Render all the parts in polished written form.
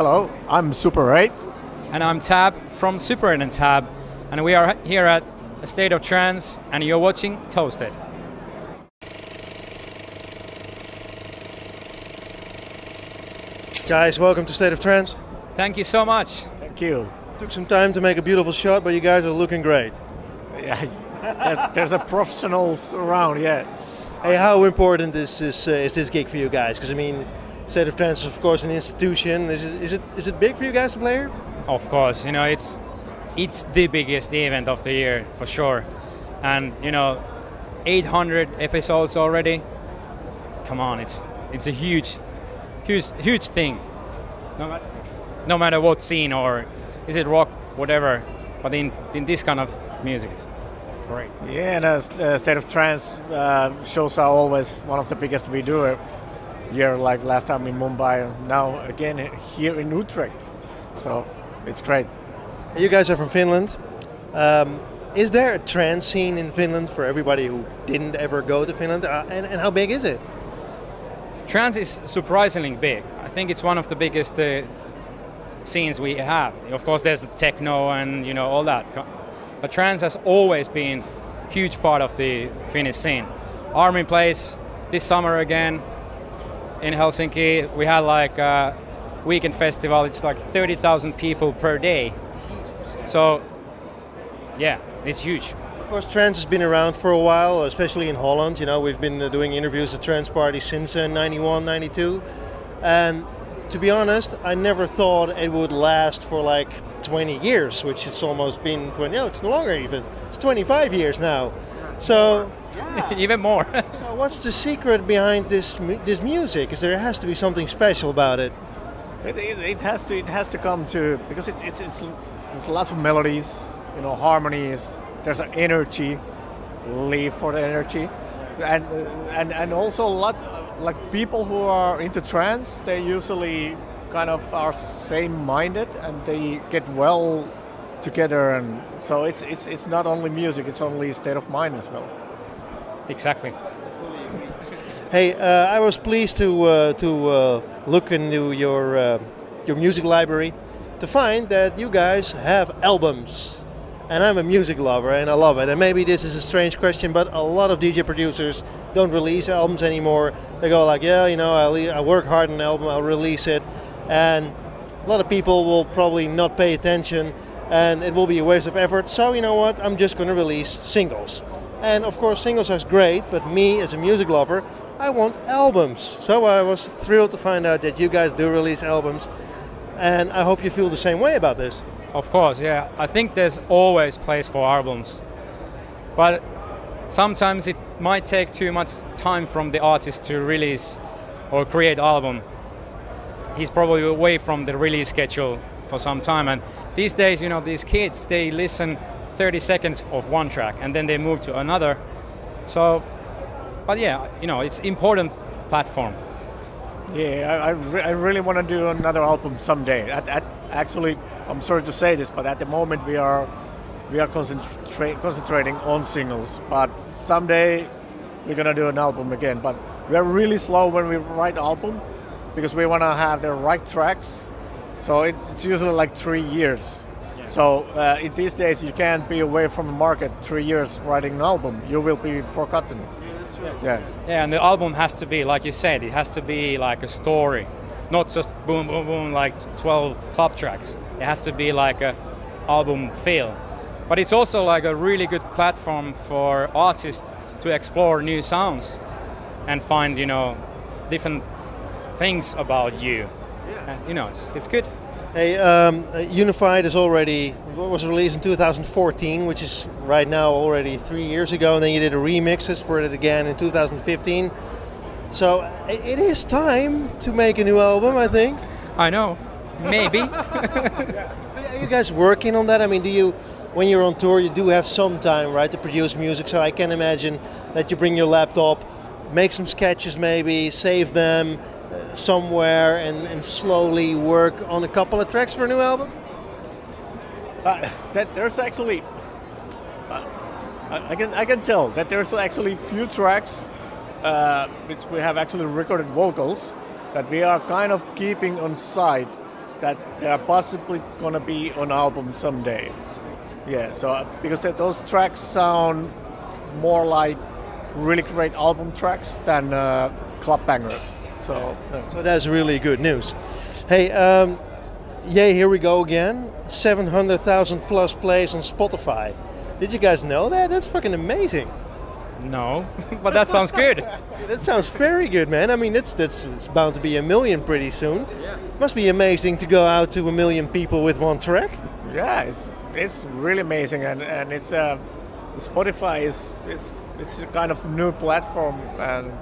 Hello, I'm Super8. And I'm Tab from Super8 and Tab. And we are here at a State of Trance, and you're watching Toasted. Guys, welcome to State of Trance. Thank you so much. Thank you. Took some time to make a beautiful shot, but you guys are looking great. Yeah, there's a professionals around, yeah. Hey, how important is this gig for you guys? Because I mean, State of Trance is of course an institution. Is it big for you guys to play here? Of course, it's the biggest event of the year for sure, and 800 episodes already. Come on, it's a huge thing. No matter what scene, or is it rock, whatever, but in this kind of music, it's great. Yeah, and State of Trance shows are always one of the biggest we do a year, like last time in Mumbai, now again here in Utrecht. So it's great. You guys are from Finland. Is there a trance scene in Finland for everybody who didn't ever go to Finland? And how big is it? Trance is surprisingly big. I think it's one of the biggest scenes we have. Of course, there's the techno and all that. But trance has always been a huge part of the Finnish scene. Army plays this summer again in Helsinki. We had like a weekend festival. It's like 30,000 people per day. So, yeah, it's huge. Of course, trance has been around for a while, especially in Holland. We've been doing interviews at trance parties since 91, 92. And to be honest, I never thought it would last for like 20 years, which it's almost been 20. No, it's no longer even. It's 25 years now. So, yeah. Even more. So, what's the secret behind this music? Because there has to be something special about it. It has to come to, because it's lots of melodies, harmonies. There's an energy, live for the energy, and also a lot like people who are into trance. They usually kind of are same-minded and they get well together, and so it's not only music; it's only state of mind as well. Exactly. Hey, I was pleased to look into your music library to find that you guys have albums. And I'm a music lover and I love it. And maybe this is a strange question, but a lot of DJ producers don't release albums anymore. They go like, yeah, I work hard on an album, I'll release it. And a lot of people will probably not pay attention and it will be a waste of effort. So you know what, I'm just going to release singles. And of course singles are great, but me as a music lover, I want albums. So I was thrilled to find out that you guys do release albums. And I hope you feel the same way about this. Of course, yeah. I think there's always place for albums. But sometimes it might take too much time from the artist to release or create album. He's probably away from the release schedule for some time. And these days, these kids, they listen 30 seconds of one track and then they move to another. So, but yeah, it's important platform. Yeah, I really want to do another album someday. Actually, I'm sorry to say this, but at the moment we are concentrating on singles. But someday we're gonna do an album again. But we are really slow when we write album because we want to have the right tracks. So it's usually like 3 years. Yeah. So in these days you can't be away from the market 3 years writing an album. You will be forgotten. Yeah. Yeah, and the album has to be, like you said, it has to be like a story, not just boom, boom, boom, like 12 club tracks. It has to be like a album feel. But it's also like a really good platform for artists to explore new sounds and find, different things about you. Yeah. And, it's good. Hey, Unified was released in 2014, which is right now already 3 years ago, and then you did a remixes for it again in 2015. So it is time to make a new album, I think. I know, maybe. Are you guys working on that? I mean, when you're on tour, you do have some time, right, to produce music. So I can imagine that you bring your laptop, make some sketches maybe, save them somewhere and slowly work on a couple of tracks for a new album? There's actually, I can tell that there's actually few tracks which we have actually recorded vocals that we are kind of keeping on side that they are possibly gonna be on album someday. Yeah, so because those tracks sound more like really great album tracks than club bangers. So that's really good news. Hey, yeah, here we go again. 700,000 plus plays on Spotify. Did you guys know that? That's fucking amazing. No, but that sounds good. That sounds very good, man. I mean, it's bound to be 1 million pretty soon. Yeah. Must be amazing to go out to 1 million people with one track. Yeah, it's really amazing, and it's Spotify it's a kind of new platform, and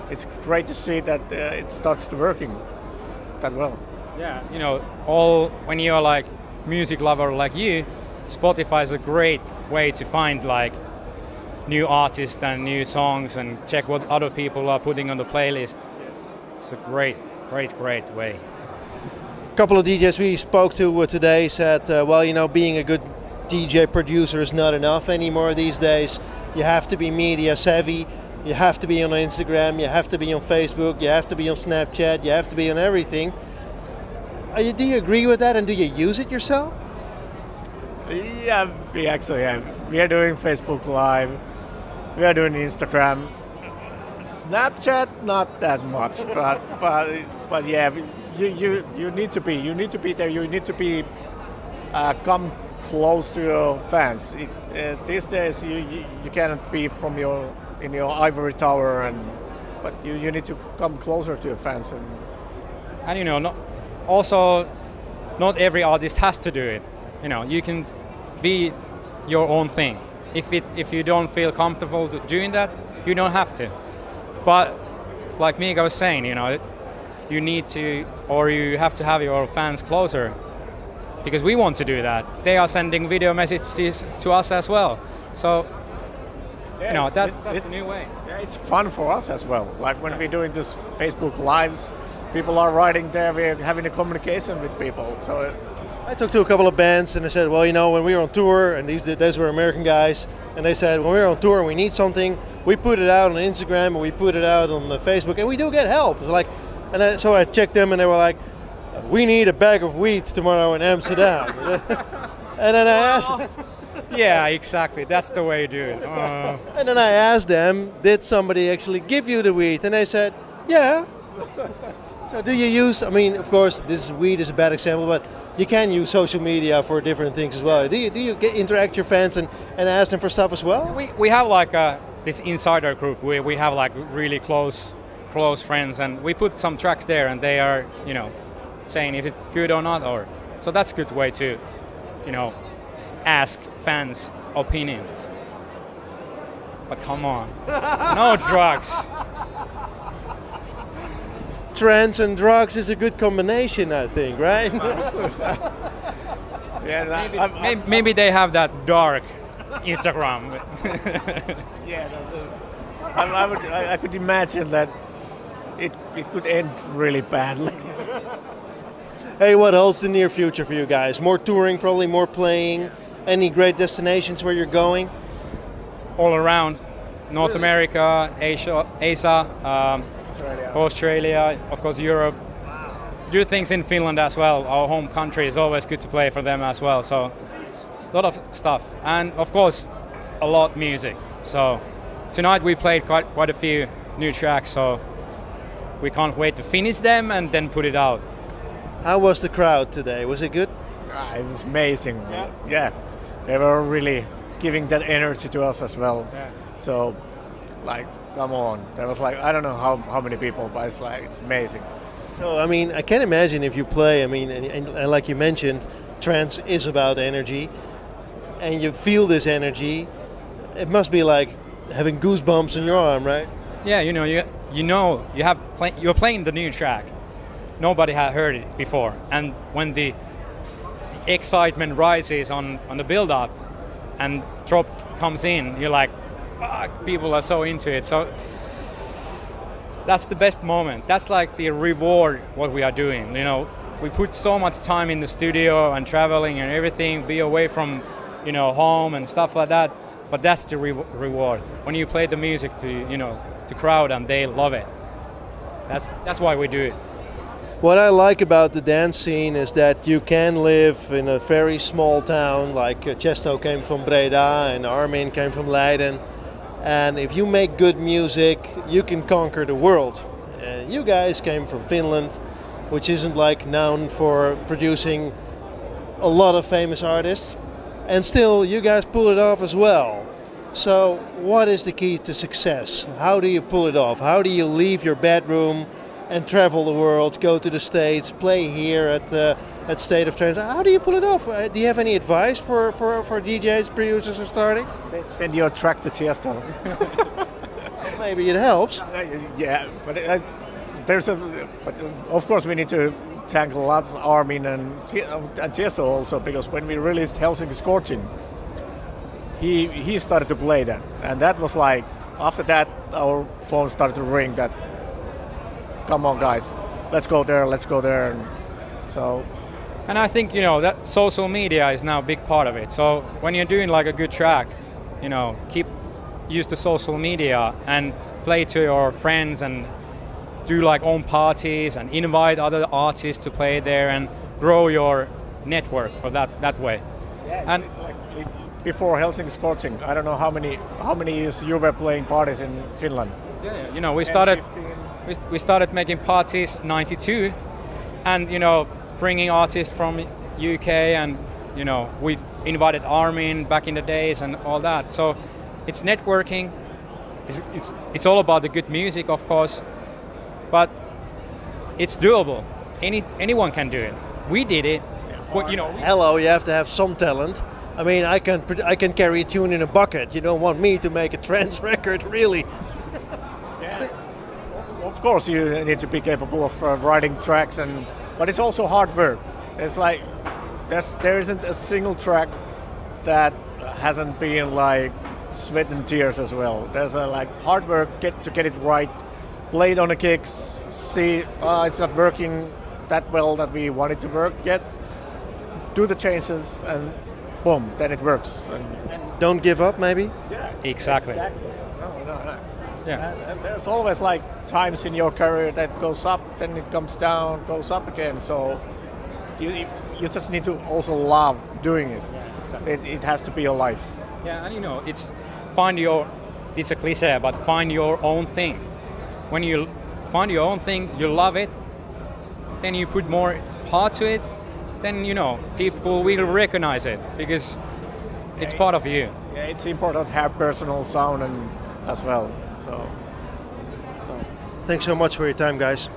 it's great to see that it starts to working that well. Yeah, you know, when you're like music lover like you, Spotify is a great way to find like new artists and new songs and check what other people are putting on the playlist. It's a great way. A couple of DJs we spoke to today said, well, you know, being a good DJ producer is not enough anymore these days. You have to be media savvy. You have to be on Instagram. You have to be on Facebook. You have to be on Snapchat. You have to be on everything. Do you agree with that, and do you use it yourself? Yeah, we are doing Facebook Live. We are doing Instagram. Snapchat, not that much, but yeah, you need to be there. You need to be come close to your fans. These days, you cannot be in your ivory tower, but you need to come closer to your fans. And you know, not every artist has to do it. You know, you can be your own thing. If you don't feel comfortable doing that, you don't have to. But like Mika was saying, you know, you need to, or you have to have your fans closer, because we want to do that. They are sending video messages to us as well. So, yeah, you know, that's a new way. Yeah, it's fun for us as well. Like when we're doing this Facebook Lives, people are writing there, we're having a communication with people. So I talked to a couple of bands and I said, well, you know, when we were on tour, and these were American guys, and they said, when we were on tour and we need something, we put it out on Instagram and we put it out on the Facebook, and we do get help. It's like, so I checked them and they were like, we need a bag of wheat tomorrow in Amsterdam. And then I asked... Yeah, exactly. That's the way you do it. And then I asked them, did somebody actually give you the wheat? And they said, yeah. So do you use, I mean, of course, wheat is a bad example, but you can use social media for different things as well. Do you interact with your fans and ask them for stuff as well? We have like this insider group where we have like really close friends, and we put some tracks there, and they are, you know, saying if it's good or not, or so that's a good way to, you know, ask fans' opinion. But come on, no drugs. Trance and drugs is a good combination, I think, right? Yeah, maybe they have that dark Instagram. yeah, I could imagine that it could end really badly. Hey, what else in the near future for you guys? More touring, probably more playing. Any great destinations where you're going? All around, North America, Asia, Australia, of course Europe. Do things in Finland as well. Our home country is always good to play for them as well. So a lot of stuff, and of course a lot music. So tonight we played quite a few new tracks. So we can't wait to finish them and then put it out. How was the crowd today? Was it good? It was amazing. Yeah, they were really giving that energy to us as well. Yeah. So, like, come on. There was like, I don't know how many people, but it's amazing. So, I mean, I can imagine if you play, I mean, and like you mentioned, trance is about energy, and you feel this energy, it must be like having goosebumps on your arm, right? Yeah, you're playing the new track. Nobody had heard it before, and when the excitement rises on the build-up and drop comes in, you're like, fuck, people are so into it. So that's the best moment. That's like the reward what we are doing. You know, we put so much time in the studio and traveling and everything, be away from, you know, home and stuff like that. But that's the reward when you play the music to, you know, to crowd and they love it. That's why we do it. What I like about the dance scene is that you can live in a very small town, like Chesto came from Breda and Armin came from Leiden. And if you make good music, you can conquer the world. And you guys came from Finland, which isn't like known for producing a lot of famous artists. And still, you guys pull it off as well. So what is the key to success? How do you pull it off? How do you leave your bedroom and travel the world, go to the States, play here at State of Trance? How do you pull it off? Do you have any advice for DJs, producers who are starting? Send your track to Tiesto. Maybe it helps. Yeah, but but of course we need to thank lots of Armin and Tiesto also, because when we released Helsinki Scorching, he started to play that, and that was like, after that our phone started to ring that, come on guys, let's go there. And so, and I think, you know, that social media is now a big part of it. So when you're doing like a good track, you know, use the social media and play to your friends and do like own parties and invite other artists to play there and grow your network for that way. Yeah, and it's like before Helsinki Scorching, I don't know how many years you were playing parties in Finland. Yeah, you know, we 10, started 15. we started making parties '92, and you know, bringing artists from UK, and you know, we invited Armin back in the days and all that. So it's networking. It's all about the good music, of course, but it's doable. Anyone can do it. We did it. Well, you know. Hello, you have to have some talent. I mean, I can carry a tune in a bucket. You don't want me to make a trance record, really? Yeah. Of course, you need to be capable of writing tracks, but it's also hard work. It's like there isn't a single track that hasn't been like sweat and tears as well. There's a like hard work to get it right. Play it on the kicks. See, it's not working that well that we want it to work yet. Do the changes and boom, then it works. And don't give up, maybe? Yeah, exactly. No. Yeah. And there's always like times in your career that goes up, then it comes down, goes up again. So you just need to also love doing it. Yeah, exactly. It has to be your life. Yeah, and you know, it's a cliche, but find your own thing. When you find your own thing, you love it, then you put more heart to it, then you know, people will recognize it because it's part of you. Yeah, it's important to have personal sound as well. So. Thanks so much for your time, guys.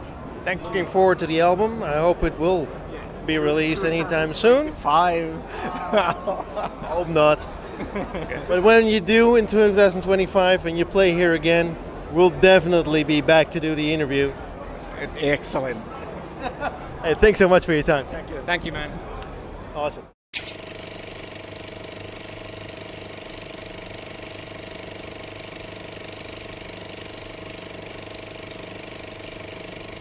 Thank you. Looking forward to the album. I hope it will be released anytime soon. 5. Hope not. But when you do in 2025 and you play here again, we'll definitely be back to do the interview. Excellent. Hey, thanks so much for your time. Thank you. Thank you, man. Awesome.